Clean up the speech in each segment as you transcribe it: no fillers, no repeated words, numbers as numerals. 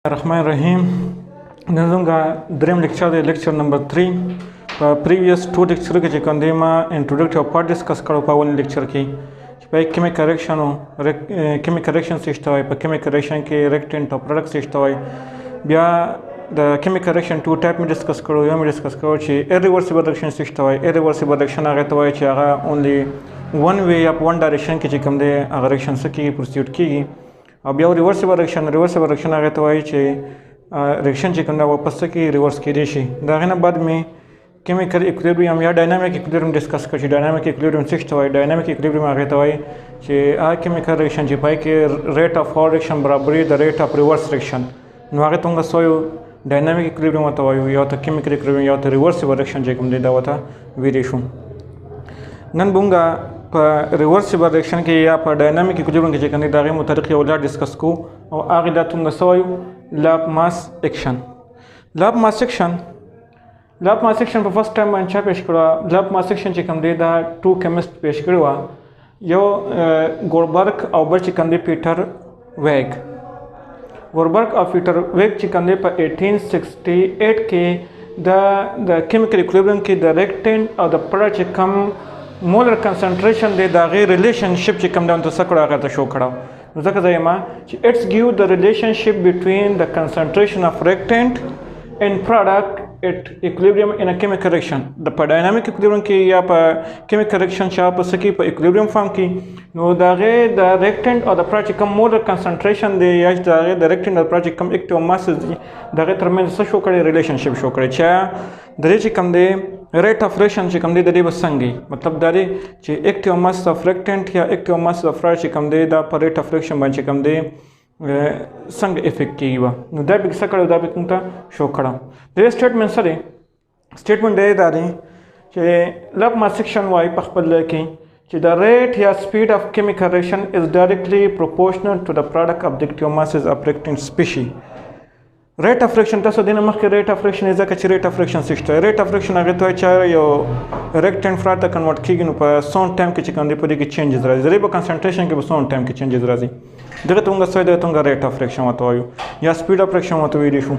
الرحمن الرحیم نن زموږ دریم لیکچر دی لیکچر نمبر 3 په پریویس 2 لیکچر کې چې کوم دی ما انټروډکټیو پارت ډسکس کړو په اول لیکچر کې چې په کیمیکل ریاکشن او کیمیکل ریاکشن څه شته وي په کیمیکل ریاکشن کې ریاکټنټ او پروډکټ څه شته وي بیا د کیمیکل ریاکشن 2 ټایپ می ډسکس کړو یو می ډسکس کړو چې ایریورسیبل ریاکشن څه شته وي ایریورسیبل ریاکشن هغه ته وایي چې هغه اونلی ون وی یا ون ډایرکشن کې چې کوم دی هغه ریاکشن څه کیږي پروسیډ کیږي او بیا ریورسیبل ریاکشن هغه ته وایي چې ریاکشن چې کوم دا واپس کې ریورس کېدی شي دا غنه بعد می کیمیکل ایکولیبریم یا ډاینامیک ایکولیبریم ډسکس کړو چې ډاینامیک ایکولیبریم څه شته وایي ډاینامیک ایکولیبریم هغه ته وایي چې هغه کیمیکل ریاکشن چې پای کې ریټ اف فور ریاکشن برابرې د ریټ اف ریورس ریاکشن نو هغه څنګه سویو ډاینامیک ایکولیبریم ته وایو یا ته کیمیکل ایکولیبریم یا ته ریورسیبل ریاکشن چې کوم دی دا وته ویری شو نن بونګه په ریورسیبل ریاکشن کې یا په ډاینامیک ایکولیبریم کې چې کوم دی دا غي متعلق یو لار ډسکس کو او هغه دا څنګه سویو لاب ماس اکشن لاب ماس اکشن په فرست ټایم باندې چا پیش کړو لاب ماس اکشن چې کوم دی دا ټو کیمست پیش کړو یو ګوربرګ او بل چې کوم دی پیټر ویګ ګوربرګ او پیټر ویګ چې کوم دی په 1868 کې د کیمیکل ایکولیبریم کې د ریاکټنټ او د پروډکټ چې کوم مولر کنسنټریشن دی دا غي ریلیشنشپ چې کوم دا تاسو کړه هغه ته شو کړو نو ځکه زما چې اټس ګیو د ریلیشنشپ بټوین د کنسنټریشن اف ریاکټنټ ان پروډکټ at equilibrium in a chemical reaction د په ډاینامیک ایکولیبریم کې یا په کیمیکل ریاکشن چې په سکی په ایکولیبریم فارم کې نو دغه د ریاکټنټ او د پروډکټ کوم مولر کنسنټریشن دی یا دغه د ریاکټنټ او پروډکټ کوم اکټیو ماس دی دغه ترمنځ څه شو کړي ریلیشنشپ شو کړي چې د دې چې کوم دی ریټ اف ریاکشن چې کوم دی د دې وسنګي مطلب دا دی چې اکټیو ماس اف ریاکټنټ یا اکټیو ماس اف پروډکټ چې کوم دی دا په ریټ اف ریاکشن باندې کوم دی څنګه افیکټ کیږي نو دا به څه کړو دا به کوم ته شو کړم د سټیټمنټ سره स्टेटमेंट دی دا دی چې لاب ماس اکشن وایي په خپل کې چې د ریټ یا سپیډ اف کیمیکل ریاکشن از ډایرکټلی پروپورشنل ټو د پروډکټ اف د اکټیو ماسز اف ریاکټنټ سپیشي ریټ اف ریاکشن تاسو دینه مخکې ریټ اف ریاکشن ځکه چې ریټ اف ریاکشن سیسټم ریټ اف ریاکشن هغه ته چې یو ریاکټنټ فرات ته کنورټ کیږي نو په سون ټایم کې چې کوم دی په دې کې چینجز راځي زری په کنسنټریشن کې په سون ټایم کې چینجز راځي دغه څنګه سوي دغه څنګه ریټ اف ریاکشن وته وایو یا سپیډ اف ریاکشن وته ویل شو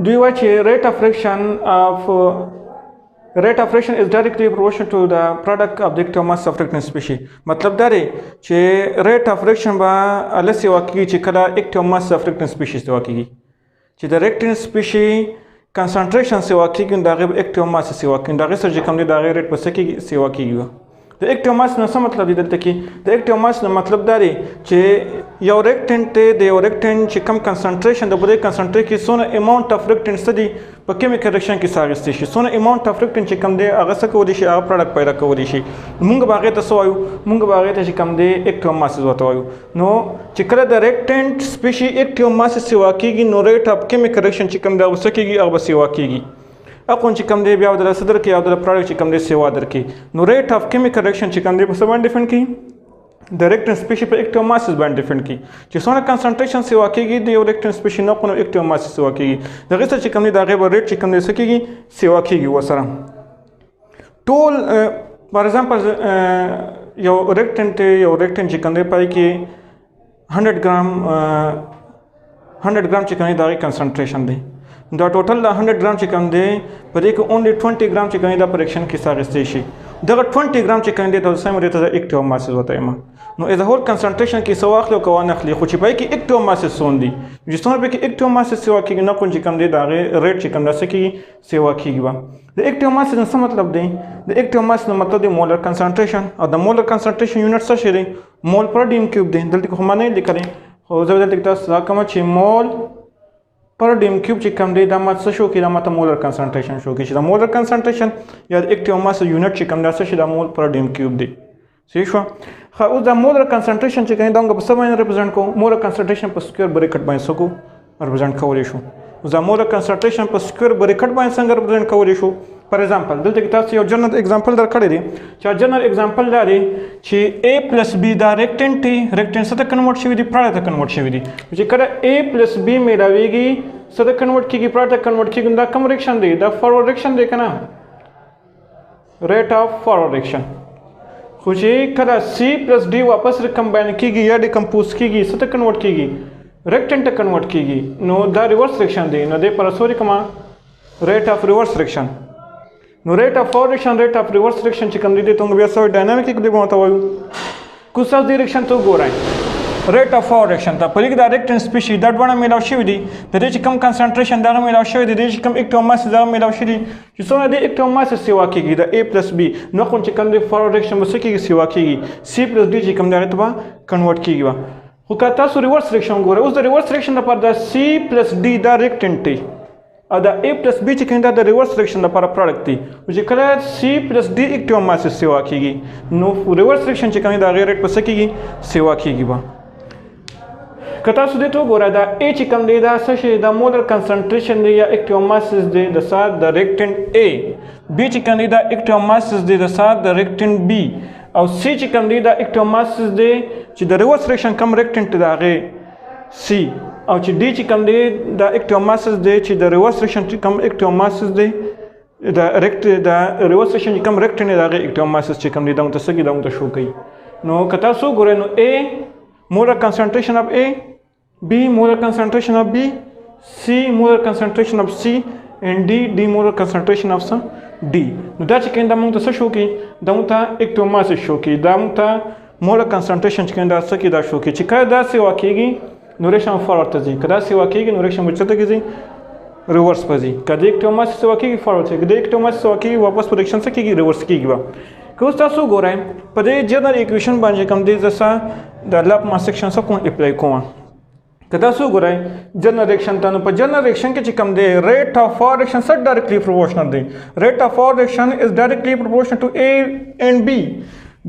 do you watch rate of reaction is directly proportional to the product of the electron mass of reactant species مطلب دا دی چې rate of reaction به السی واقعي چې کله electron mass of reactant species واقعي چې د reactant species concentration سي واقعي دا غي electron mass سي واقعي دا غي سره کوم دی دا غي ریټ په سکه سي واقعي د اکټیو ماس نو څه مطلب دی دلته کې د اکټیو ماس نو مطلب دا دی چې یو ریاکټنټ ته د یو ریاکټنټ چې کم کنسنټریشن د بده کنسنټریشن کې سونه اماونټ اف ریاکټنټ ستدي په کیمیکل ریاکشن کې ساغستې شي سونه اماونټ اف ریاکټنټ چې کم دی هغه څه کولی شي هغه پروډکټ پیدا کولی شي مونږ باغې ته سوایو مونږ باغې ته چې کم دی اکټیو ماس وته وایو نو چې کله د ریاکټنټ سپیشي اکټیو ماس سیوا کېږي نو ریټ اف کیمیکل ریاکشن چې کم دا وسکېږي هغه سیوا کېږي اقون چې کم دی بیا د صدر کې او د پروډکټ چې کم دی سیوا درکې نو ریټ اف کیمیکل ریاکشن چې کم دی په څه باندې ډیفرنٹ کی د ریاکټنټ سپیشي په اکټیو ماس باندې ډیفرنٹ کی چې څونه کنسنټریشن سیوا کېږي د یو ریاکټنټ سپیشي نه په اکټیو ماس سیوا کېږي دغه څه چې کم دی دا غي ریټ چې کم دی سکیږي سیوا کېږي وسره ټول فار ایگزامپل یو ریاکټنټ چې کم دی پای کې 100 ګرام چې کم دی دا غي کنسنټریشن دی دا ټوټل 100 ګرام چې کوم دی په دې کې اونلی 20 ګرام چې کوم دی د پروډکشن کې ساغستې شي دغه 20 ګرام چې کوم دی د سم ریټ د اکټیو ماس وته ما نو از هول کنسنټریشن کې سو اخلو کو نه اخلي خو چې پای کې اکټیو ماس سون دی چې څونه به کې اکټیو ماس سیوا کې نه کوم چې کوم دی دا ریټ چې کوم دا سکی سیوا کېږي د اکټیو ماس څه مطلب دی د اکټیو ماس نو مطلب دی مولر کنسنټریشن او د مولر کنسنټریشن یونټ څه شي دی مول پر ډیم کیوب دی دلته کوم نه لیکلي خو زه دلته تاسو کوم چې مول پر ډیم کیوب چې کم دی دا ماته څه شو کې دا ماته مولر کنسنټریشن شو کې چې دا مولر کنسنټریشن یا د اکټیو ماس یونټ چې کم دا څه شي دا مول پر ډیم کیوب دی صحیح شو خو اوس دا مولر کنسنټریشن چې کوم دا په څه باندې ریپرزینټ کو مولر کنسنټریشن په سکوير بریکټ باندې سکو ریپرزینټ کولی شو اوس دا مولر کنسنټریشن په سکوير بریکټ باندې څنګه ریپرزینټ کولی شو فار ایگزامپل دلته کې تاسو یو جنرال ایگزامپل درکړی دی چې جنرال ایگزامپل دا دی چې A + B دا ریاکټنټ څه ته کنورټ شوی دی پروډکټ ته کنورټ شوی دی چې کله A + B ملاویږي څه ته کنورټ کیږي پروډکټ ته کنورټ کیږي دا کوم ریاکشن دی دا فارورډ ریاکشن دی کنه ریټ اف فارورډ ریاکشن خو چې کله C + D واپس ریکمباین کیږي یا ډیکمپوز کیږي څه ته کنورټ کیږي रेक्टेंट ته کنورټ کیږي نو دا ریورس ریاکشن دی نو د پر سوري کما ریټ اف ریورس ریاکشن نو ریټ اف فور ریاکشن ریټ اف ریورس ریاکشن چې کوم دی ته بیا سو ډاینامیک ایکولیبریوم ته وایو کو څه دی ریاکشن ته ګورئ ریټ اف فور ریاکشن ته په لیک دا ریکټن سپیشي دا ډونه میلاو شوی دی د دې چې کم کنسنټریشن دا میلاو شوی دی د دې چې کم اکټیو ماس دا میلاو شوی دی چې څونه د اکټیو ماس سیوا کیږي د A + B نو کوم چې کوم د فور ریاکشن وسه کیږي سیوا کیږي C + D چې کوم دا ته کنورټ کیږي خو که تاسو ریورس ریاکشن ګورئ اوس د ریورس ریاکشن لپاره د C + D دا ریکټن دی او د A + B چې کوم دا د ریورس ریاکشن لپاره پروډکټ دی چې کله C + D اکټیو ماس سیوا کیږي نو ریورس ریاکشن چې کوم دا غیر ریټ پسې کیږي سیوا کیږي که تاسو دې ته وګورئ دا A چې کوم دی دا څه شی دا مولر کنسنټریشن دی یا اکټیو ماسز دی د سات د ریکټنټ A B چې کوم دی دا اکټیو ماسز دی د سات د ریکټنټ B او C چې کوم دی دا اکټیو ماسز دی چې د ریورس ریاکشن کم ریکټنټ دی هغه C او چې D چې کوم دی دا اکټیو ماسز دی چې د ریورس ریاکشن کم اکټیو ماسز دی د ریورس ریاکشن کم ریکټنټ دی هغه اکټیو ماسز چې کوم دی دا تاسو کې دا شو کوي نو که تاسو ګورئ نو A molar concentration of A B molar concentration of B C molar concentration of C and D molar concentration of D نو دا چې کوم دا موږ ته څه شو کی دا موږ ته اکټیو ماس شو کی دا موږ ته molar concentration چې کوم دا څه کی دا شو کی چې کله دا سیوا کیږي نو ریاکشن فارورډ ته ځي کله سیوا کیږي نو ریاکشن ورته کیږي ریورس پځي کله اکټیو ماس سیوا کیږي فارورډ ته کله اکټیو ماس سیوا کیږي واپس ریاکشن څه کیږي ریورس کیږي که اوس تاسو ګورئ په دې جنرال ایکویشن باندې کوم دی ځکه د لپ ماس سیکشن څخه کوم اپلای کوم که تاسو ګورئ جنرال ریاکشن ته نو په جنرال ریاکشن کې چې کوم دی ریټ اف فور ریاکشن سره ډایرکټلی پروپورشنل دی ریټ اف فور ریاکشن از ډایرکټلی پروپورشنل ټو A and B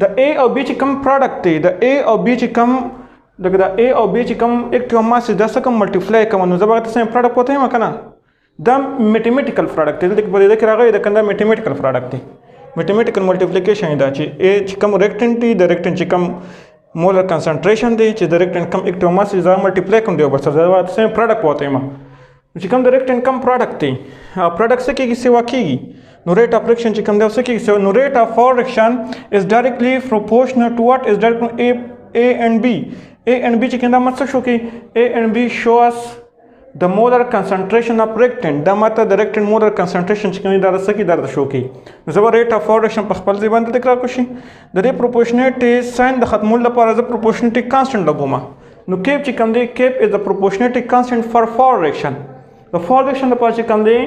د A او B چې کوم پروډکټ دی د A او B چې کوم د A او B چې کوم اکټیو ماس د څه کوم ملټیپلای کوم نو زبر تاسو پروډکټ پته ما کنه دا میتھمیټیکل پروډکټ دی د په دې کې راغلی د کنده میتھمیټیکل پروډکټ دی میتھمیټیکل ملټیپلیکیشن دا چې A چې کوم ریکټنټ دی د ریکټنټ چې کوم molar concentration دی چې د ریکټنټ کم اکټیو ماس یې ملټیپلای کوم دی بس دا سیم پروډکټ پته ما چې کوم د ریکټنټ کم پروډکټ دی پروډکټ څه کېږي سیوا کېږي نو ریټ اف ریاکشن چې کوم دی څه کېږي نو ریټ اف فور ریاکشن از ډایرکټلی پروپورشنل ټو واټ از ډایرکټلی A and B چې کوم دا مطلب شو کې A and B show us the molar concentration of reactant دا ماته د reactant molar concentration چې کوم دا رسه کې دا شو کې زبر ریټ اف فور ریاکشن په خپل ځای باندې تکرار کوشي د دې پروپورشنیټ ساين د ختمول لپاره ز پروپورشنیټ کانسټنټ لګوم نو کیپ چې کوم دی کیپ از د پروپورشنیټ کانسټنټ فار فور ریاکشن د فور ریاکشن لپاره چې کوم دی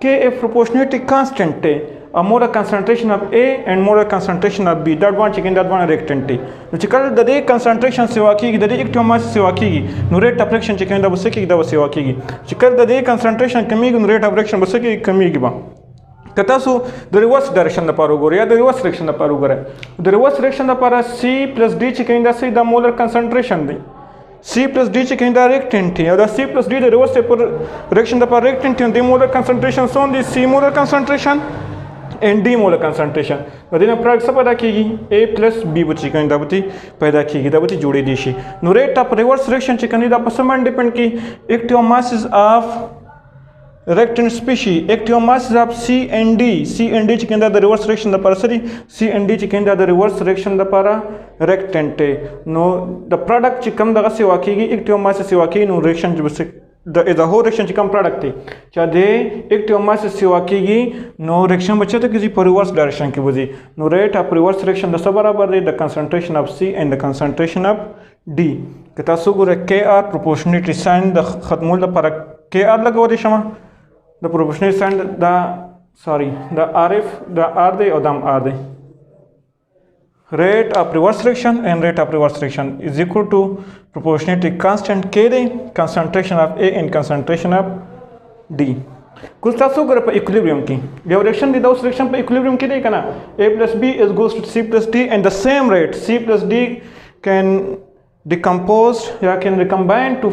کې اف پروپورشنیټ کانسټنټ ته a molar concentration of A and molar concentration of B that one chicken that one reactant دی نو چې کله د دې کنسنټریشن سیوا کیږي د دې اکټیو ماس سیوا کیږي نو ریټ اف ریاکشن چې کوم دا وسه کیږي دا سیوا کیږي چې کله د دې کنسنټریشن کمیږي نو ریټ اف ریاکشن وسه کیږي کمیږي با که تاسو د ریورس ډایرکشن لپاره وګورئ یا د ریورس ریاکشن لپاره وګورئ د ریورس ریاکشن لپاره C + D چې کوم دا سي د مولر کنسنټریشن دی C + D چې کوم دا ریاکټنټ دی او دا C + D د ریورس ریاکشن لپاره ریاکټنټ دی مولر کنسنټریشن سون دی C مولر کنسنټریشن and D molar concentration په دې نه پروډکټ څه پیدا کیږي A + B چې کوم دا به پیدا کیږي دا به جوړې دي شي نو ریټ اف ریورس ریاکشن چې کوم دا په څه باندې ډیپند کی اکټیو ماسز اف reactant species اکټیو ماسز اف C and D چې کوم دا د ریورس ریاکشن لپاره سری C and D چې کوم دا د ریورس ریاکشن لپاره ریاکټنټ نو د پروډکټ چې کوم دغه سیوا کیږي اکټیو ماس سیوا کیږي نو ریاکشن چې د هو ریاکشن چې کوم پروډکټ دی چې د اکټیو ماس سیوا کیږي نو ریاکشن بچته کیږي په ریورس ډایرکشن کې وځي نو ریټ اف ریورس ریاکشن د څه برابر دی د کنسنټریشن اف C and د کنسنټریشن اف D که تاسو ګورئ KR پروپورشنیټ ساين د ختمول لپاره KR لګولې شمه د پروپورشنیټ ساين دا سوري د RF د R دی او د R دی rate of reverse reaction and rate of reverse reaction is equal to proportionality constant K دی concentration of A and concentration of D कुछ तاسو ګره په equilibrium کې یو ریاکشن دی دا اوس ریاکشن په equilibrium کې دی کنه A + B is goes to C + D and the same rate C + D can decompose یا can recombine to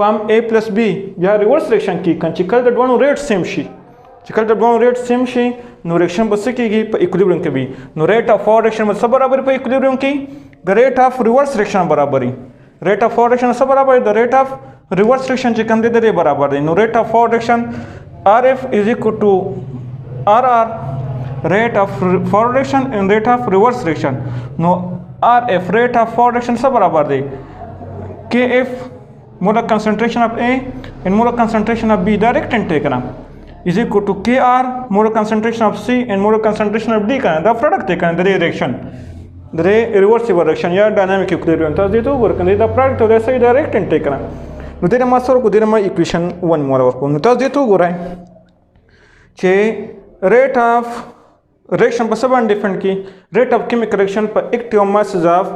form A + B یا reverse reaction کې کنه چې کله د دوه ریټ سیم شي چې کله د دوه ریټ سیم شي نو ریاکشن به څه کېږي په اکولیبریم کې وي نو ریټ اف فور ریاکشن به څه برابر په اکولیبریم کې د ریټ اف ریورس ریاکشن برابر ریټ اف فور ریاکشن څه برابر د ریټ اف ریورس ریاکشن چې کوم دی د برابر دی نو ریټ اف فور ریاکشن RF is equal to RR rate of forward reaction and rate of reverse reaction نو RF rate of forward reaction څه برابر دی KF molar concentration of A and molar concentration of B, the reactant take is equal to Kr, molar concentration of C and molar concentration of D, the product taken, the reaction, the reversible reaction, yeah, dynamic equilibrium. Thus, they do work and the product of the side the reactant taken. No, there must work with my equation 1 more work. Thus, they do go right. Rate of reaction पर सब डिफरेंट की rate of chemical reaction पर active masses of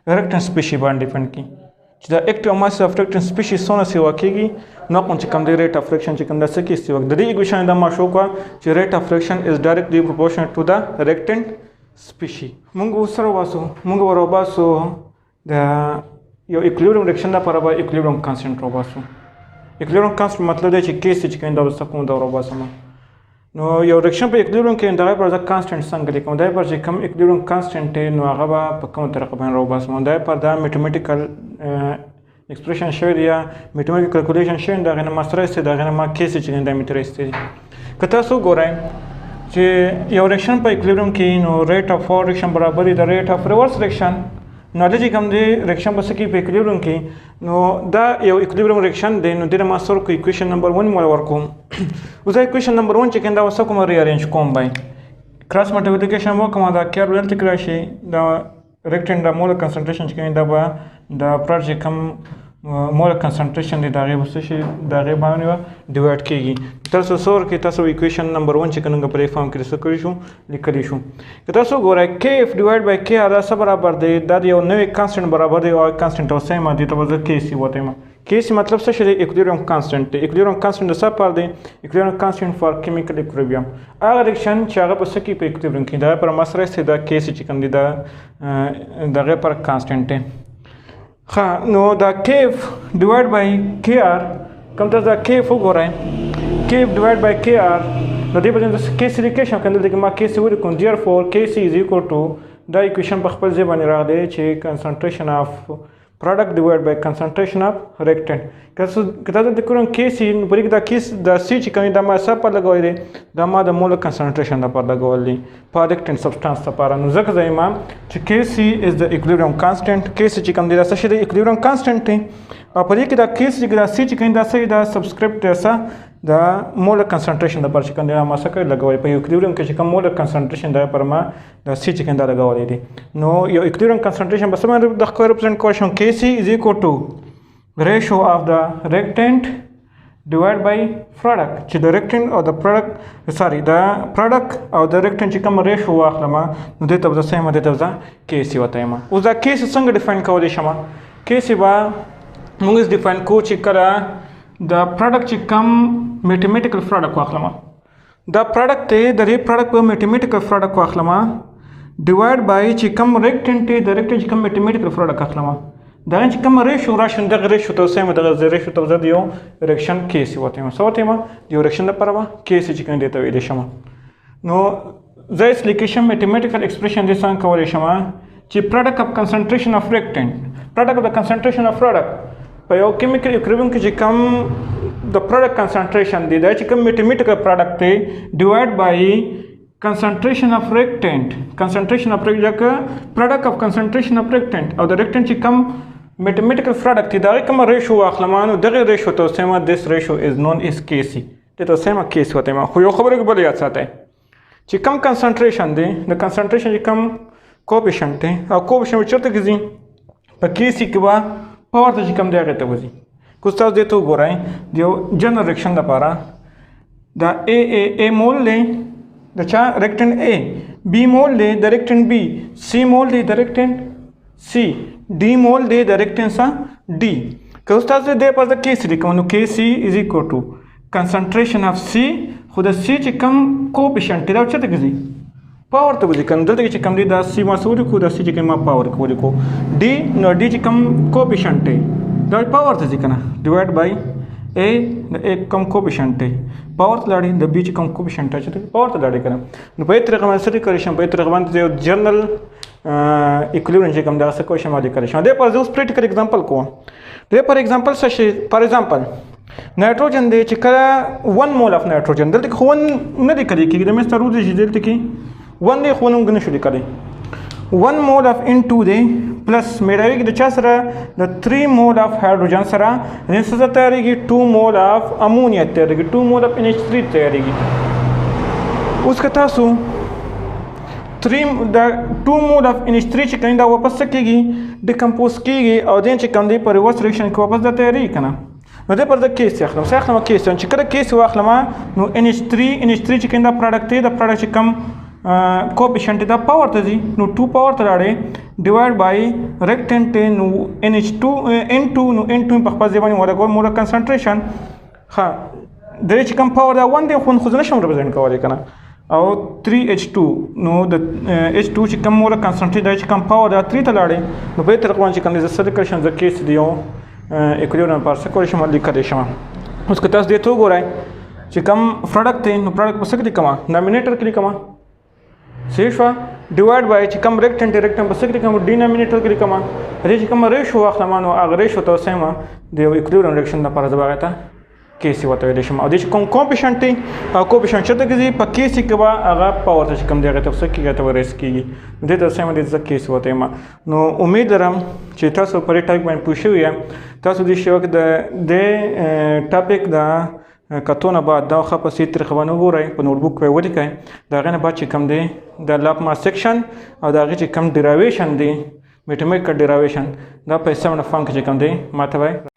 reactant species पर डिफरेंट की जब active masses of reactant species सोना से वाकेगी ना कौन सी कम दे रेट ऑफ रिएक्शन चिकन दस की इस वक्त दरी इक्वेशन दा माशो का जो rate of reaction is directly proportional to the reactant species मुंगो सरवासो मुंगो रोबासो द यो इक्विलिब्रियम रिएक्शन दा पर बा इक्विलिब्रियम कांस्टेंट रोबासो इक्विलिब्रियम कांस्टेंट मतलब है कि केस चिकन दा सबको दा रोबासो नो यो रिएक्शन पे इक्विलिब्रियम के अंदर पर द कांस्टेंट संग लिखो दाय पर कम इक्विलिब्रियम कांस्टेंट है नो आगबा पक्का तरह बन रोबास दाय पर द मैथमेटिकल एक्सप्रेशन शेयर या मैथमेटिकल कैलकुलेशन शेयर दा गना मास्टर से दा गना मा केस चिकन दा मीटर से कथा सो गोराय जे यो रिएक्शन पे इक्विलिब्रियम की नो रेट ऑफ फॉर रिएक्शन बराबर the rate of reverse reaction नॉलेज कम दे रिएक्शन बस की पे इक्विलिब्रियम की नो दा यो इक्विलिब्रियम रिएक्शन दे नो दे मास्टर को इक्वेशन नंबर 1 मोल वर्क को उस इक्वेशन नंबर 1 चिकन दा वसा को रीअरेंज कोम बाय क्रॉस मल्टीप्लिकेशन वो कमा दा क्या रिजल्ट क्रैशी दा रेक्टेंट दा मोलर कंसंट्रेशन चिकन दा बा दा प्रोजेक्ट कम मोलर कंसंट्रेशन दे दागे बस से दागे बाने डिवाइड कीगी तसो सोर के तसो इक्वेशन नंबर 1 चिकन का प्ले फॉर्म के करिशु लिखलिशु तसो गोरा k f divide by k आधा सब बराबर दे दा यो नवे कांस्टेंट बराबर दे और कांस्टेंट तो सेम आदि तो बस k सी होते हैं k सी मतलब से इक्विलिब्रियम कांस्टेंट इक्विलिब्रियम कांस्टेंट सब पर दे equilibrium constant for chemical equilibrium अगर रिएक्शन चागा बस की पे इक्विलिब्रियम की दा पर मसरे से दा k सी चिकन दी दा दागे पर कांस्टेंट है हाँ know the Kaif divide by के आर कम तो द केफ हो रहा है केफ डिवाइड बाय के आर नदी पर जब के सी रिएक्शन के अंदर देखिए माँ के सी वो रिकॉन जीआर फोर K c is equal to the equation पर खपल जे बने रहा दे चे concentration of product divided by concentration of reactant kaso kita dikuran kc bari da kis da c chikani da ma sa par lagawai da ma da molar concentration da par lagawali for reactant substance ta para no zaka zaima kc is the equilibrium constant kc chikam da sa shi equilibrium constant hai apari ki da kc da c chikani da sa da subscript sa da molar concentration da par chikani da ma sa kai lagawai pa equilibrium ke chikam molar concentration da par ma da c chikani da lagawali di no yo equilibrium concentration bas ma da ko represent question kc is equal to ratio of the reactant divided by product the reactant or the product sorry the product of the reactant chikam ratio akhlama no deta the same deta the kc होता है उस kc संग define कवले शमा kc बा मुंगिस define को चिकरा the product chikam mathematical product को akhlama the product te the product को mathematical product को akhlama divide by chikam reactant te the reactant chikam mathematical product akhlama दान चिकम रेशो राशन दग रेशो तो सेम दग रेशो तो जद यो रिएक्शन केसी होते हैं सो तेमा यो रिएक्शन द परवा केसी चिकन देता वे देशमा नो जैस लिकेशन मैथमेटिकल एक्सप्रेशन दिस आन कवर देशमा ची product of concentration of reactant product of the concentration of product पर यो केमिकल इक्विलिब्रियम के चिकम द प्रोडक्ट कंसंट्रेशन दे द चिकम मैथमेटिकल प्रोडक्ट ते divide by concentration of reactant concentration of product of concentration of reactant or the reactant chikam mathematical product the come ratio akhlamano the ratio to same this ratio is known as kc तो same case होते हैं खो यो खबर के बोले याद आता है चिकम concentration दे the concentration चिकम coefficient है और coefficient में चलते किसी पर kc के बाद power तो चिकम दे रहता है कुछ ताज़ देते हो बोला है जो general reaction दा पारा the a mole ले the reactant A, B mole the reactant B, C mole the reactant C, D mole the reactant D. Because they are the case Kc is equal to concentration of C, who the C chikam coefficient without chatakazi. Power to the conductor chikam the C masuri could the C chikama power kodiko. D no D chikam coefficient. The power to the divided by A the A come coefficient power लाड़ी the B come coefficient है चलो power तो लाड़ी करना नो पे तरह का मैंने करेशन पे तरह का मैंने जो journal equilibrium जे कम दास क्वेश्चन वाले करेशन दे पर जो practical example को दे पर example से for example nitrogen दे चिकला 1 mole of nitrogen दल तक 1 नहीं दिखा कि दे में स्टारू दे दल तक 1 दे 1 उनगने शुरू करे 1 mole of N2 दे پلس میلاویږي د چا سره د 3 مول اف هایدروجن سره د څه تیاریږي 2 مول اف امونیا تیاریږي 2 مول اف NH3 تیاریږي. اوس که تاسو 2 مول اف NH3 چې کوم دا واپس کېږي ډیکمپوز کېږي او دین چې کوم دی په ریورس ریاکشن کې واپس دا تیاریږي کنه. نو دې پر د کیس اخلم کیس چې کله کیس واخلم نو NH3 چې کوم دا پروډکټ دی دا پروډکټ چې کوم کوفیشنت دا پاور ته ځي نو 2 پاور ته راړي ډیوایډ بای ریکټنټ نو NH2 N2 نو N2 په خپل ځای باندې ورکول مور کنسنټریشن ها د چې کوم پاور دا 1 دی خو نه شم ریپرزینټ کولای کنه او 3H2 نو د H2 چې کوم مور کنسنټریټ دا چې کوم پاور دا 3 ته لاړي نو به تر کوم چې کوم د سرکلیشن د کیس دیو اکولیبریم پر څه شم لیکلی شم. اوس که تاسو دې ته وګورئ چې کوم پروډکټ دی نو پروډکټ په څه کې لیکم نامینیټر کې لیکم صحیح شوه ډیوایډ بای چې کوم ریکټنټ په څه کې لیکم ډینامینیټر کې لیکم دې چې کوم ریشو واخلم نو هغه ریشو ته وسایم د اکولیبریم ریاکشن لپاره زه به هغه ته کیسي ورته ویلی شم او دې چې کوم کوفیشنټ دی کوفیشنټ چېرته کې ځي په کیسي کې به هغه پاور ته چې کوم دی هغه ته څه کېږي هغه ته ریس کېږي دې ته وسایم دې زه کیسي ورته یم. نو امید لرم چې تاسو په دې ټاپک باندې پوه شوي یاست. تاسو دې شی وخت د ټاپک د کتو نه بعد دا ښه په سي طریقه باندې وګورئ په نوټ بک کې ولیکئ د هغې نه بعد چې کوم دی د لاپ ما سیکشن او د هغې چې کوم ډیراویشن دی میټامیټیکل ډیراویشن دا په 7 فارم کې چې کوم دی ماته وایي